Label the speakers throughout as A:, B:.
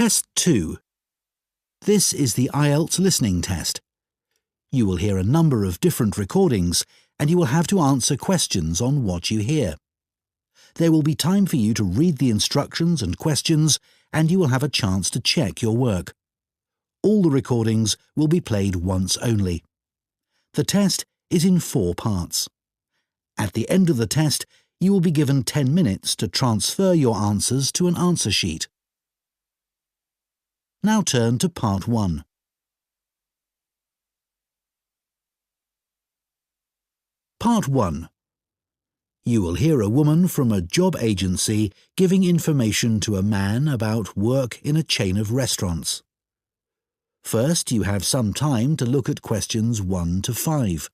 A: Test 2. This is the IELTS listening test. You will hear a number of different recordings and you will have to answer questions on what you hear. There will be time for you to read the instructions and questions and you will have a chance to check your work. All the recordings will be played once only. The test is in 4 parts. At the end of the test, you will be given 10 minutes to transfer your answers to an answer sheet. Now turn to Part 1. Part 1. You will hear a woman from a job agency giving information to a man about work in a chain of restaurants. First, you have some time to look at questions 1 to 5.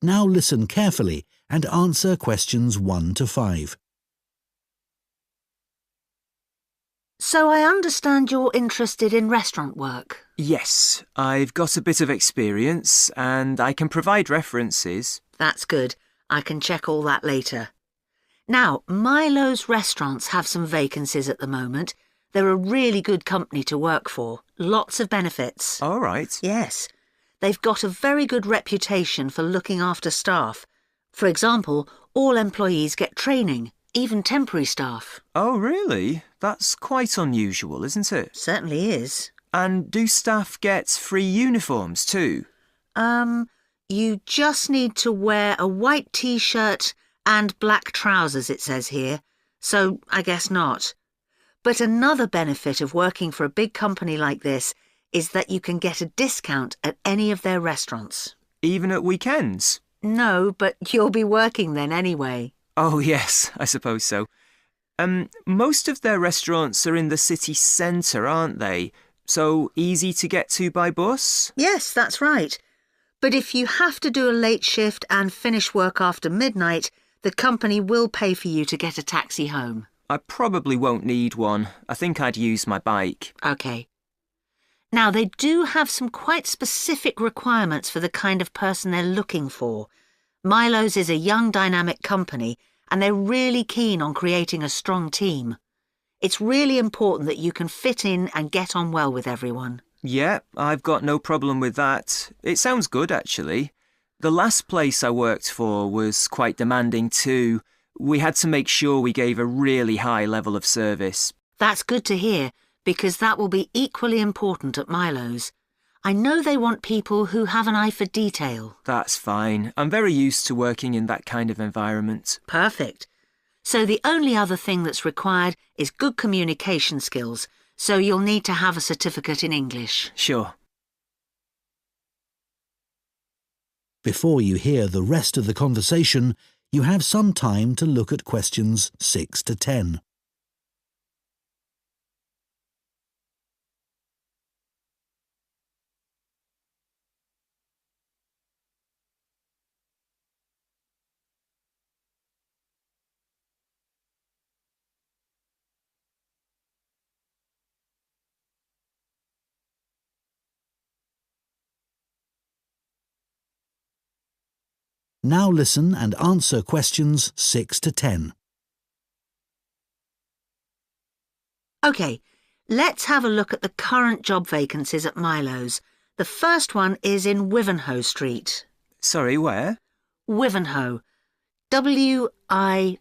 A: Now listen carefully and answer questions 1 to 5.
B: So I understand you're interested in restaurant work?
C: Yes, I've got a bit of experience and I can provide references.
B: That's good. I can check all that later. Now, Milo's restaurants have some vacancies at the moment. They're a really good company to work for. Lots of benefits.
C: All right.
B: Yes. They've got a very good reputation for looking after staff. For example, all employees get training, even temporary staff.
C: Oh, really? That's quite unusual, isn't it?
B: Certainly is.
C: And do staff get free uniforms too?
B: You just need to wear a white t-shirt and black trousers, it says here. So I guess not. But another benefit of working for a big company like this is that you can get a discount at any of their restaurants.
C: Even at weekends?
B: No, but you'll be working then anyway.
C: Oh, yes, I suppose so. Most of their restaurants are in the city centre, aren't they? So easy to get to by bus?
B: Yes, that's right. But if you have to do a late shift and finish work after midnight, the company will pay for you to get a taxi home.
C: I probably won't need one. I think I'd use my bike.
B: OK. Now, they do have some quite specific requirements for the kind of person they're looking for. Milo's is a young, dynamic company, and they're really keen on creating a strong team. It's really important that you can fit in and get on well with everyone.
C: Yeah, I've got no problem with that. It sounds good, actually. The last place I worked for was quite demanding too. We had to make sure we gave a really high level of service.
B: That's good to hear, because that will be equally important at Milo's. I know they want people who have an eye for detail.
C: That's fine. I'm very used to working in that kind of environment.
B: Perfect. So the only other thing that's required is good communication skills, so you'll need to have a certificate in English.
C: Sure.
A: Before you hear the rest of the conversation, you have some time to look at questions 6 to 10. Now listen and answer questions 6 to 10.
B: OK, let's have a look at the current job vacancies at Milo's. The first one is in Wivenhoe Street.
C: Sorry, where?
B: Wivenhoe. W-I-V-E-N-H-O-E.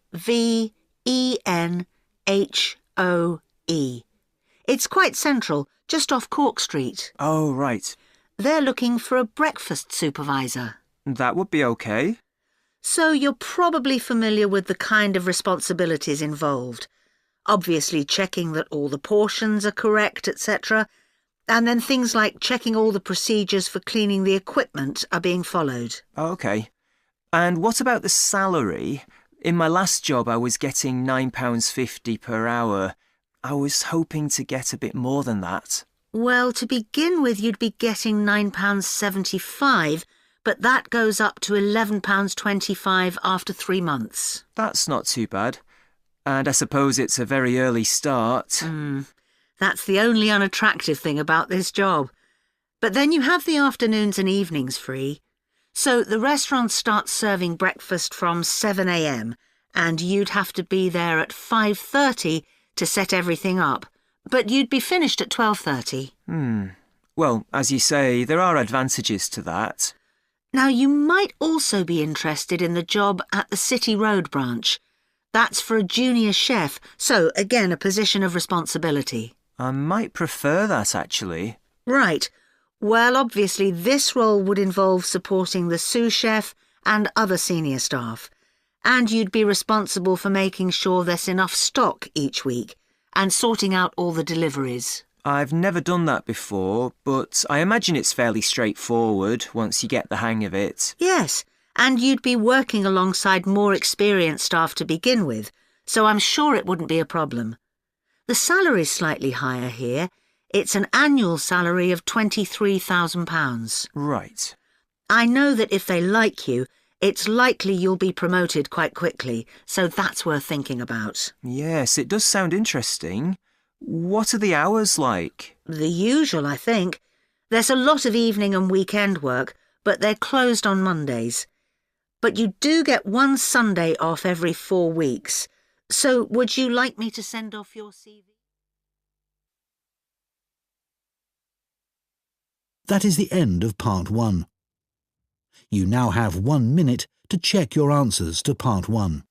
B: It's quite central, just off Cork Street.
C: Oh, right.
B: They're looking for a breakfast supervisor.
C: That would be okay.
B: So you're probably familiar with the kind of responsibilities involved. Obviously checking that all the portions are correct, etc. And then things like checking all the procedures for cleaning the equipment are being followed.
C: Okay. And what about the salary? In my last job, I was getting £9.50 per hour. I was hoping to get a bit more than that.
B: Well, to begin with, you'd be getting £9.75, but that goes up to £11.25 after 3 months.
C: That's not too bad. And I suppose it's a very early start.
B: That's the only unattractive thing about this job. But then you have the afternoons and evenings free. So the restaurant starts serving breakfast from 7 a.m. and you'd have to be there at 5:30 to set everything up. But you'd be finished at 12:30.
C: Well, as you say, there are advantages to that.
B: Now, you might also be interested in the job at the City Road branch. That's for a junior chef, so again, a position of responsibility.
C: I might prefer that, actually.
B: Right. Well, obviously, this role would involve supporting the sous chef and other senior staff. And you'd be responsible for making sure there's enough stock each week and sorting out all the deliveries.
C: I've never done that before, but I imagine it's fairly straightforward once you get the hang of it.
B: Yes, and you'd be working alongside more experienced staff to begin with, so I'm sure it wouldn't be a problem. The salary's slightly higher here. It's an annual salary of £23,000.
C: Right.
B: I know that if they like you, it's likely you'll be promoted quite quickly, so that's worth thinking about.
C: Yes, it does sound interesting. What are the hours like?
B: The usual, I think. There's a lot of evening and weekend work, but they're closed on Mondays. But you do get one Sunday off every 4 weeks. So would you like me to send off your CV?
A: That is the end of part 1. You now have 1 minute to check your answers to part 1.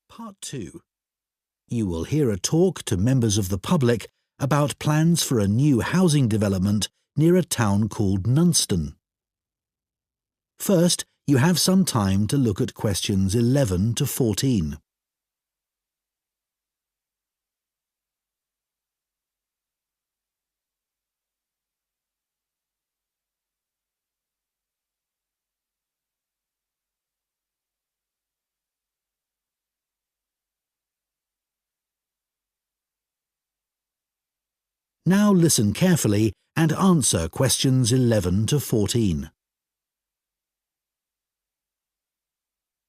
A: Part 2. You will hear a talk to members of the public about plans for a new housing development near a town called Nunston. First, you have some time to look at questions 11 to 14. Now listen carefully and answer questions 11 to 14.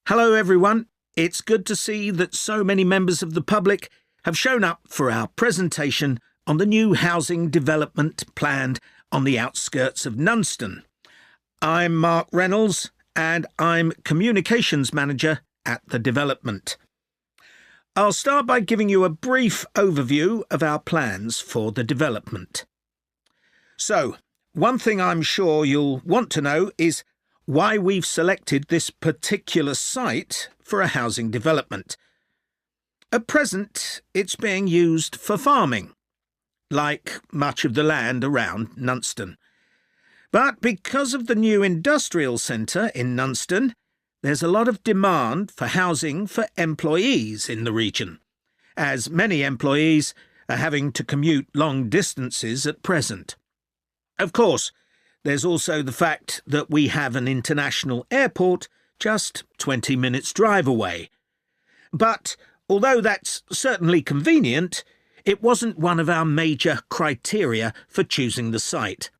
D: Hello everyone, it's good to see that so many members of the public have shown up for our presentation on the new housing development planned on the outskirts of Nunston. I'm Mark Reynolds and I'm Communications Manager at the development. I'll start by giving you a brief overview of our plans for the development. So, one thing I'm sure you'll want to know is why we've selected this particular site for a housing development. At present, it's being used for farming, like much of the land around Nunston. But because of the new industrial centre in Nunston, there's a lot of demand for housing for employees in the region, as many employees are having to commute long distances at present. Of course, there's also the fact that we have an international airport just 20 minutes drive away. But although that's certainly convenient, it wasn't one of our major criteria for choosing the site.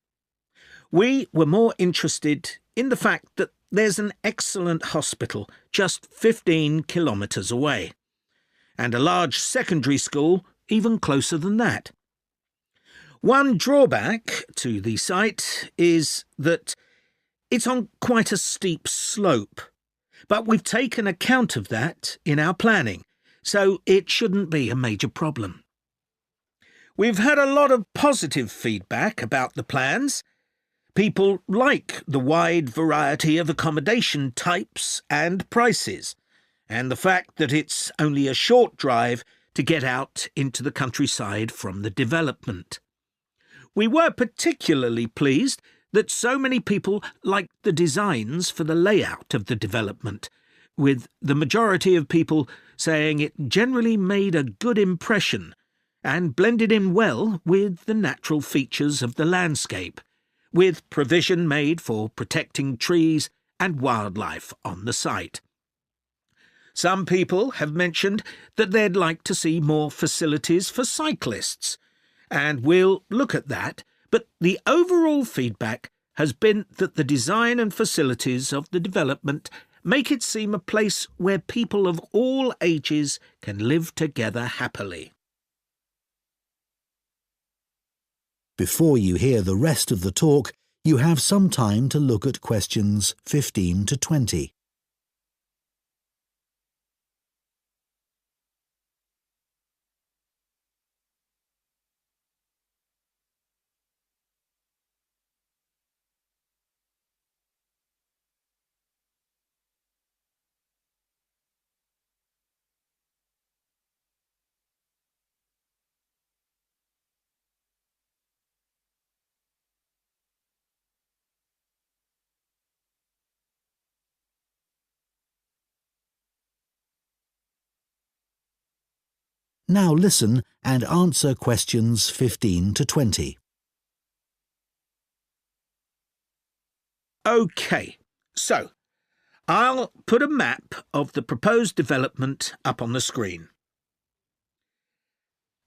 D: We were more interested in the fact that there's an excellent hospital just 15 kilometres away, and a large secondary school even closer than that. One drawback to the site is that it's on quite a steep slope, But we've taken account of that in our planning, so it shouldn't be a major problem. We've had a lot of positive feedback about the plans. People like the wide variety of accommodation types and prices, and the fact that it's only a short drive to get out into the countryside from the development. We were particularly pleased that so many people liked the designs for the layout of the development, with the majority of people saying it generally made a good impression and blended in well with the natural features of the landscape, with provision made for protecting trees and wildlife on the site. Some people have mentioned that they'd like to see more facilities for cyclists, and we'll look at that, but the overall feedback has been that the design and facilities of the development make it seem a place where people of all ages can live together happily.
A: Before you hear the rest of the talk, you have some time to look at questions 15 to 20. Now listen and answer questions 15 to 20.
D: OK, so I'll put a map of the proposed development up on the screen.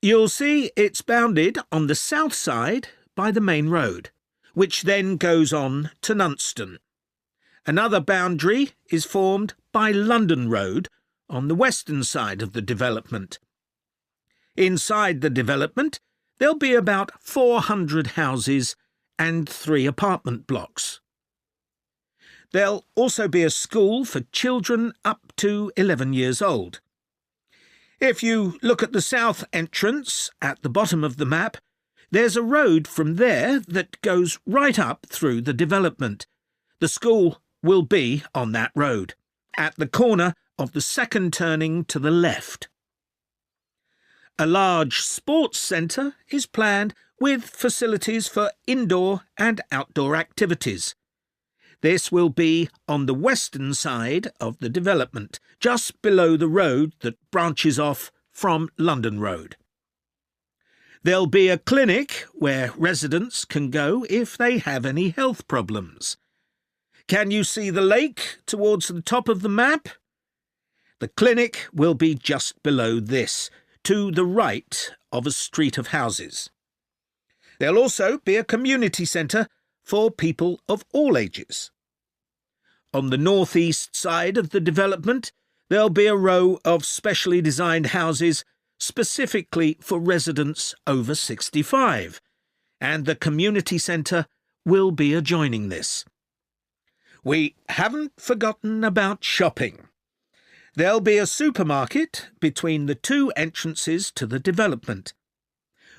D: You'll see it's bounded on the south side by the main road, which then goes on to Nunston. Another boundary is formed by London Road on the western side of the development. Inside the development, there'll be about 400 houses and 3 apartment blocks. There'll also be a school for children up to 11 years old. If you look at the south entrance at the bottom of the map, there's a road from there that goes right up through the development. The school will be on that road, at the corner of the second turning to the left. A large sports centre is planned with facilities for indoor and outdoor activities. This will be on the western side of the development, just below the road that branches off from London Road. There'll be a clinic where residents can go if they have any health problems. Can you see the lake towards the top of the map? The clinic will be just below this, to the right of a street of houses. There'll also be a community centre for people of all ages. On the northeast side of the development, there'll be a row of specially designed houses specifically for residents over 65, and the community centre will be adjoining this. We haven't forgotten about shopping. There'll be a supermarket between the 2 entrances to the development.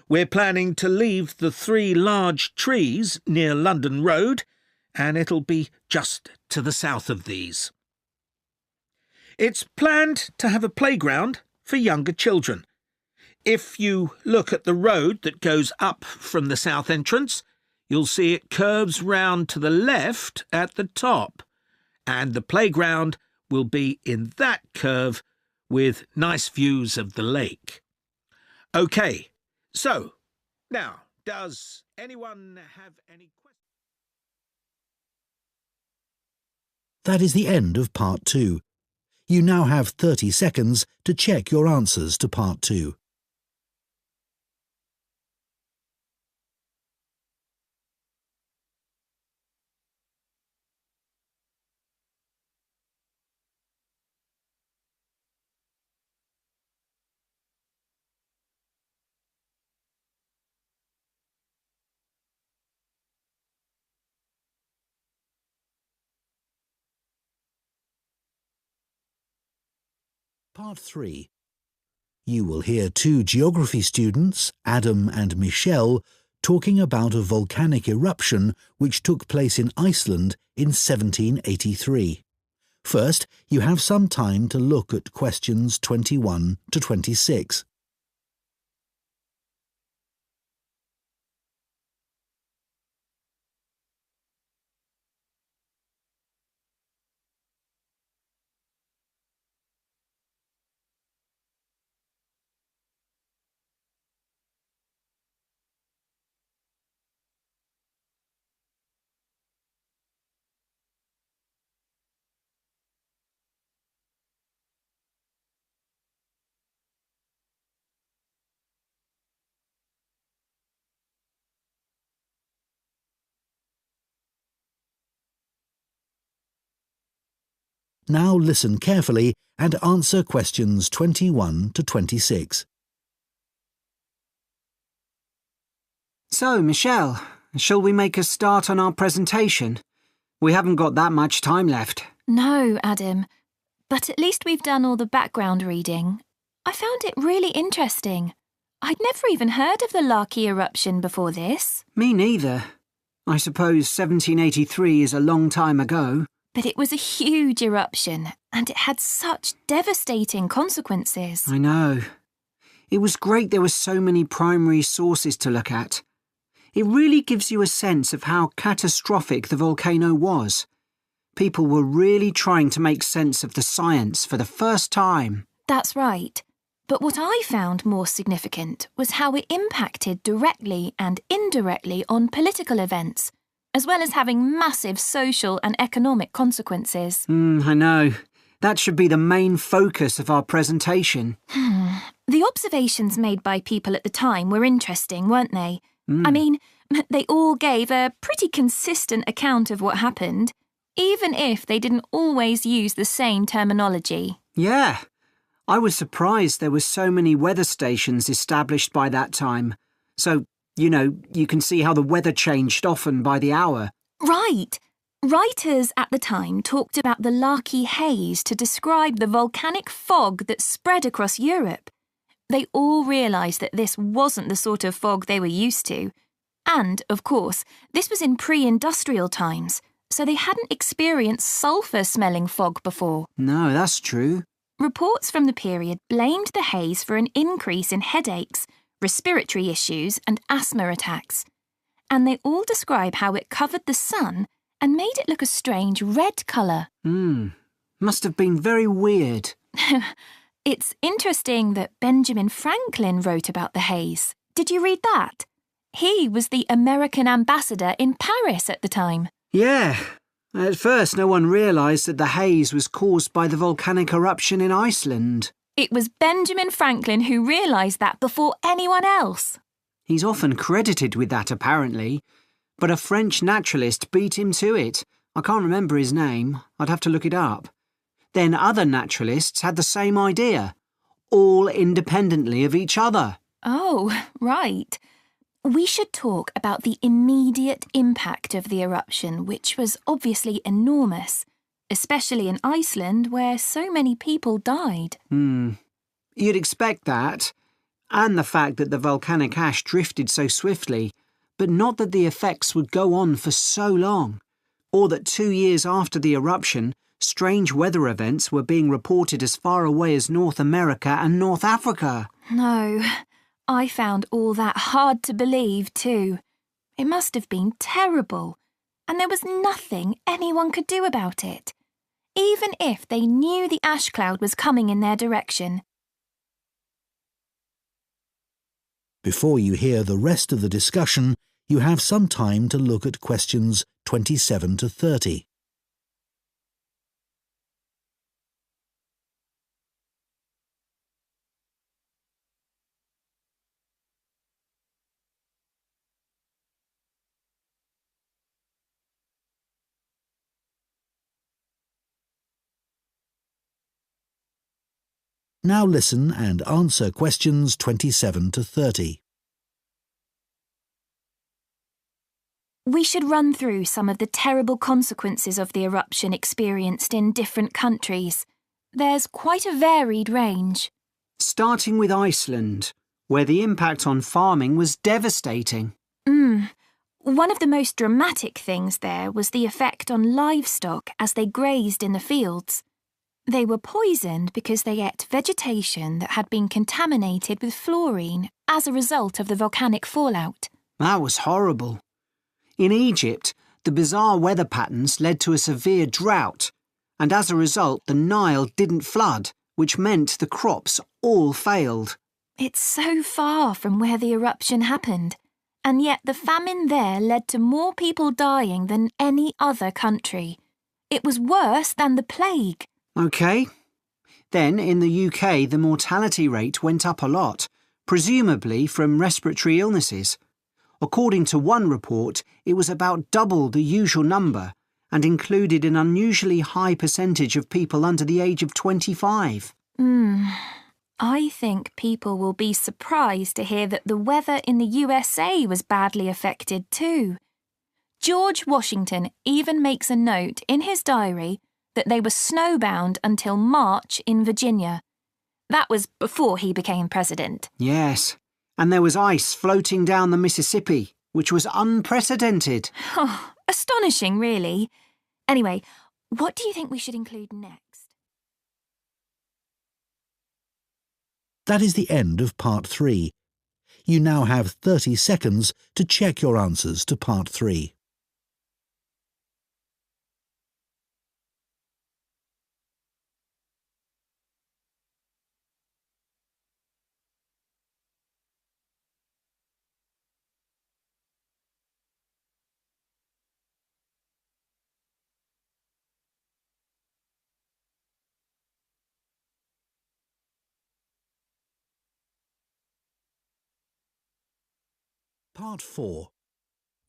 D: We're planning to leave the 3 large trees near London Road, and it'll be just to the south of these. It's planned to have a playground for younger children. If you look at the road that goes up from the south entrance, you'll see it curves round to the left at the top, and the playground will be in that curve with nice views of the lake. OK, so now, does anyone have any questions?
A: That is the end of Part 2. You now have 30 seconds to check your answers to Part 2. Part 3. You will hear two geography students, Adam and Michelle, talking about a volcanic eruption which took place in Iceland in 1783. First, you have some time to look at questions 21 to 26. Now listen carefully and answer questions 21 to 26.
E: So, Michelle, shall we make a start on our presentation? We haven't got that much time left.
F: No, Adam, but at least we've done all the background reading. I found it really interesting. I'd never even heard of the Laki eruption before this.
E: Me neither. I suppose 1783 is a long time ago.
F: But it was a huge eruption, and it had such devastating consequences.
E: I know. It was great there were so many primary sources to look at. It really gives you a sense of how catastrophic the volcano was. People were really trying to make sense of the science for the first time.
F: That's right. But what I found more significant was how it impacted directly and indirectly on political events, as well as having massive social and economic consequences.
E: I know. That should be the main focus of our presentation.
F: The observations made by people at the time were interesting, weren't they? I mean, they all gave a pretty consistent account of what happened, even if they didn't always use the same terminology.
E: Yeah. I was surprised there were so many weather stations established by that time. So, you can see how the weather changed often by the hour.
F: Right. Writers at the time talked about the Laki haze to describe the volcanic fog that spread across Europe. They all realised that this wasn't the sort of fog they were used to. And, of course, this was in pre-industrial times, so they hadn't experienced sulphur-smelling fog before.
E: No, that's true.
F: Reports from the period blamed the haze for an increase in headaches, respiratory issues and asthma attacks. And they all describe how it covered the sun and made it look a strange red colour.
E: Must have been very weird.
F: It's interesting that Benjamin Franklin wrote about the haze. Did you read that? He was the American ambassador in Paris at the time.
E: Yeah. At first, no one realised that the haze was caused by the volcanic eruption in Iceland.
F: It was Benjamin Franklin who realised that before anyone else.
E: He's often credited with that, apparently. But a French naturalist beat him to it. I can't remember his name. I'd have to look it up. Then other naturalists had the same idea, all independently of each other.
F: Oh, right. We should talk about the immediate impact of the eruption, which was obviously enormous, especially in Iceland, where so many people died.
E: You'd expect that, and the fact that the volcanic ash drifted so swiftly, but not that the effects would go on for so long, or that 2 years after the eruption, strange weather events were being reported as far away as North America and North Africa.
F: No, I found all that hard to believe too. It must have been terrible, and there was nothing anyone could do about it, even if they knew the ash cloud was coming in their direction.
A: Before you hear the rest of the discussion, you have some time to look at questions 27 to 30. Now listen and answer questions 27 to 30.
F: We should run through some of the terrible consequences of the eruption experienced in different countries. There's quite a varied range.
E: Starting with Iceland, where the impact on farming was devastating.
F: One of the most dramatic things there was the effect on livestock as they grazed in the fields. They were poisoned because they ate vegetation that had been contaminated with fluorine as a result of the volcanic fallout.
E: That was horrible. In Egypt, the bizarre weather patterns led to a severe drought, and as a result the Nile didn't flood, which meant the crops all failed.
F: It's so far from where the eruption happened, and yet the famine there led to more people dying than any other country. It was worse than the plague.
E: OK. Then, in the UK, the mortality rate went up a lot, presumably from respiratory illnesses. According to one report, it was about double the usual number and included an unusually high percentage of people under the age of 25.
F: I think people will be surprised to hear that the weather in the USA was badly affected too. George Washington even makes a note in his diary that they were snowbound until March in Virginia. That was before he became president.
E: Yes, and there was ice floating down the Mississippi, which was unprecedented.
F: Oh, astonishing, really. Anyway, what do you think we should include next?
A: That is the end of Part 3. You now have 30 seconds to check your answers to Part 3. Part 4.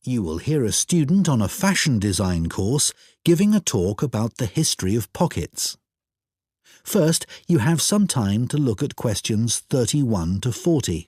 A: You will hear a student on a fashion design course giving a talk about the history of pockets. First, you have some time to look at questions 31 to 40.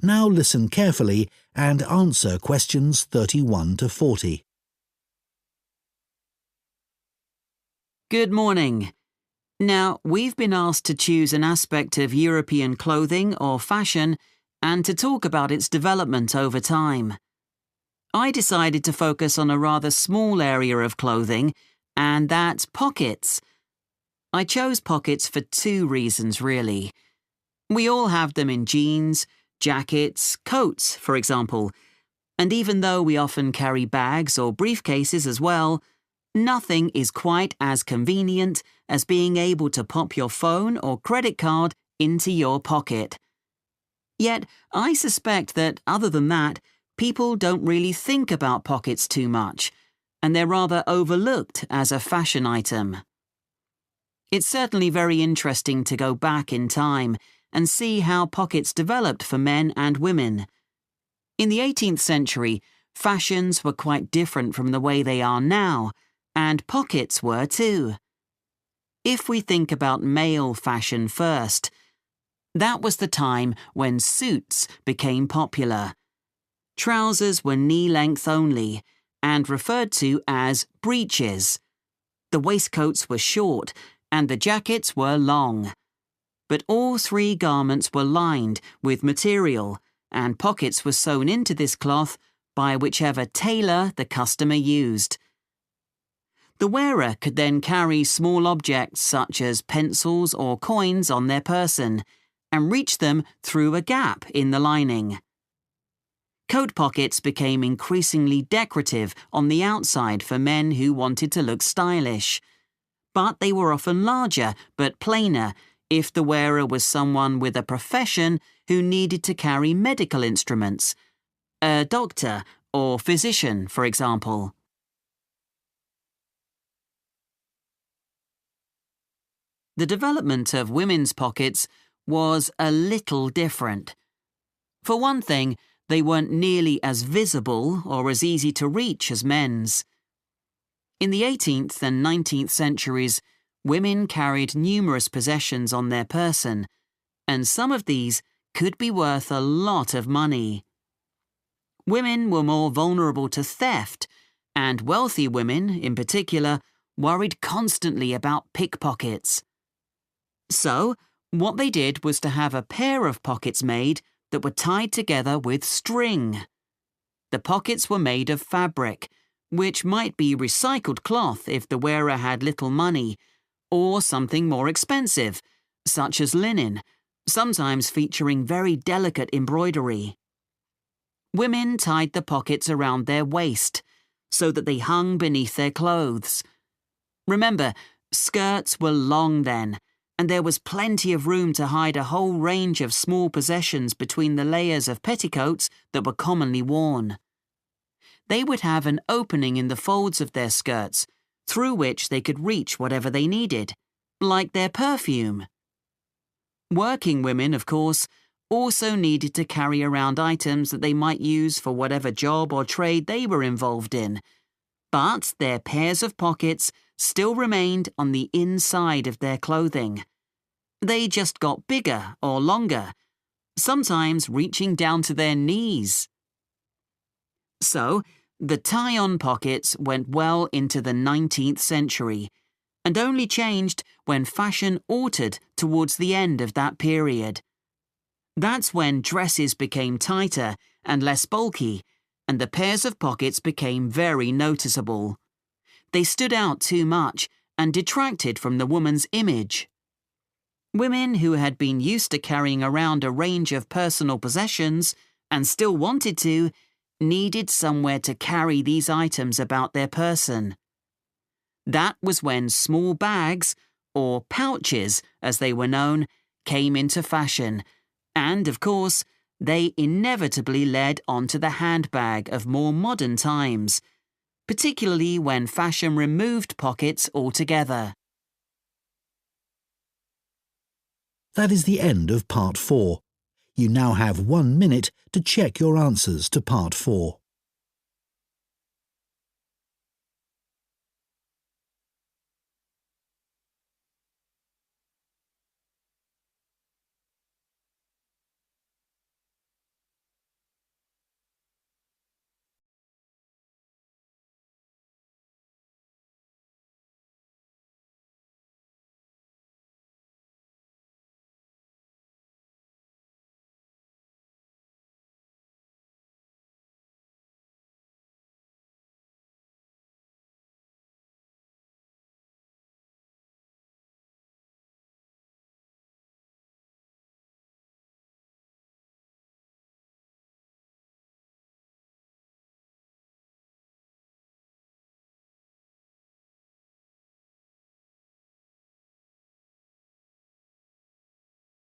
A: Now listen carefully and answer questions 31 to 40.
G: Good morning. Now, we've been asked to choose an aspect of European clothing or fashion and to talk about its development over time. I decided to focus on a rather small area of clothing, and that's pockets. I chose pockets for two reasons, really. We all have them in jeans, jackets, coats, for example, and even though we often carry bags or briefcases as well, nothing is quite as convenient as being able to pop your phone or credit card into your pocket. Yet, I suspect that, other than that, people don't really think about pockets too much, and they're rather overlooked as a fashion item. It's certainly very interesting to go back in time and see how pockets developed for men and women. In the 18th century, fashions were quite different from the way they are now, and pockets were too. If we think about male fashion first, that was the time when suits became popular. Trousers were knee-length only, and referred to as breeches. The waistcoats were short, and the jackets were long. But all three garments were lined with material, and pockets were sewn into this cloth by whichever tailor the customer used. The wearer could then carry small objects such as pencils or coins on their person, and reach them through a gap in the lining. Coat pockets became increasingly decorative on the outside for men who wanted to look stylish. But they were often larger but plainer if the wearer was someone with a profession who needed to carry medical instruments, a doctor or physician, for example. The development of women's pockets was a little different. For one thing, they weren't nearly as visible or as easy to reach as men's. In the 18th and 19th centuries, women carried numerous possessions on their person, and some of these could be worth a lot of money. Women were more vulnerable to theft, and wealthy women, in particular, worried constantly about pickpockets. So, what they did was to have a pair of pockets made that were tied together with string. The pockets were made of fabric, which might be recycled cloth if the wearer had little money, or something more expensive, such as linen, sometimes featuring very delicate embroidery. Women tied the pockets around their waist, so that they hung beneath their clothes. Remember, skirts were long then, and there was plenty of room to hide a whole range of small possessions between the layers of petticoats that were commonly worn. They would have an opening in the folds of their skirts, through which they could reach whatever they needed, like their perfume. Working women, of course, also needed to carry around items that they might use for whatever job or trade they were involved in, but their pairs of pockets still remained on the inside of their clothing. They just got bigger or longer, sometimes reaching down to their knees. So, the tie-on pockets went well into the 19th century, and only changed when fashion altered towards the end of that period. That's when dresses became tighter and less bulky, and the pairs of pockets became very noticeable. They stood out too much and detracted from the woman's image. Women who had been used to carrying around a range of personal possessions, and still wanted to, needed somewhere to carry these items about their person. That was when small bags, or pouches as they were known, came into fashion, and, of course, they inevitably led onto the handbag of more modern times, particularly when fashion removed pockets altogether.
A: That is the end of Part 4. You now have 1 minute to check your answers to Part 4.